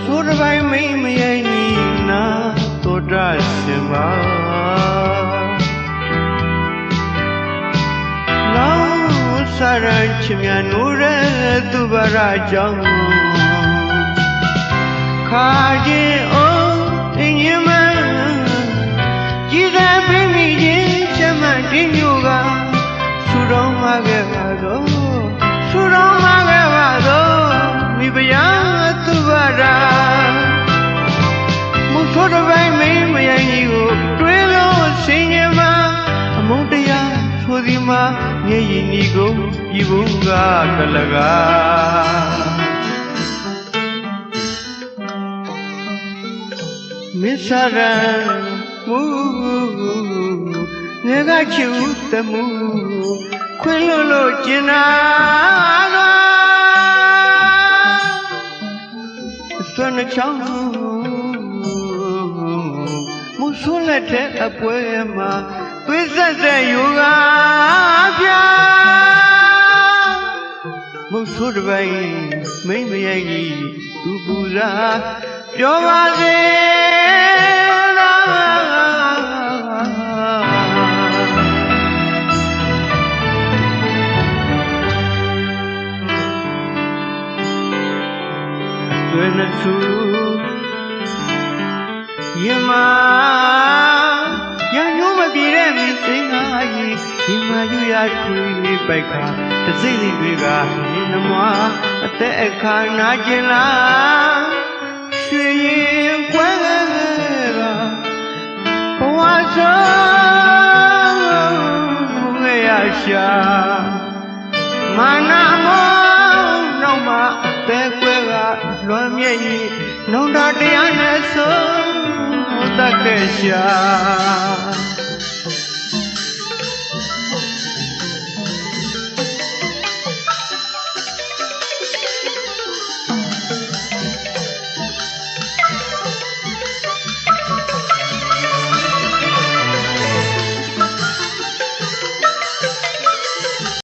ဆိုးတစ်ပိုင်းမိမရိုင်းနီနာတော်တဆင်ပါလောင်းစာရချင်မြနိုးတဲ့သူပါရကြောင့်ခါချင်းအောင်အင်းရင်မကြည်သာပြင်းမိခြင်းချက်မှတင်းညိုကဆူတော်မှာခဲ့ပါတော့ဆူတော်မှာခဲ့ပါတော့မိဖုရားသူပါရမုဆိုးတစ်ပိုင်းမင်းမယိုင်းကြီးကိုတွေးလို့ဆင်းရဲမှာအမုန်းတရားဆိုဒီမှာမျက်ရည်နီကိုဤဘုံကကလကားမစ္စရံမူငါကချူတမှုခွင်လို့ကျင်နာစွမ်းနှချောင်းမူဆိုးလက်တဲ့အပွဲမှာသွေးဆက်ဆက်ယူကားပြမုတ်ဆိုးတစ်ပိုင်းမိမ့်မရိုက်ကြီးသူပူရာပြောပါစေသွေးနဲ့ဆူယမရညိုးမပြေတဲ့မင်းစင်ကားကြီးဒီမှာယူရထွေးလေးပိုက်ခါတစိမ့်လေးတွေကနေနမအသက်အခါနာကျင်လားရွှေရင်ကွဲကဘဝဆုံးငယ်ရရှာမာနာမောနောက်မှာအသက်ကွဲကလွမ်းမြေ့ကြီးနှုံတော်တရားနဲ့ဆုံးတတ်ခဲ့ရှာ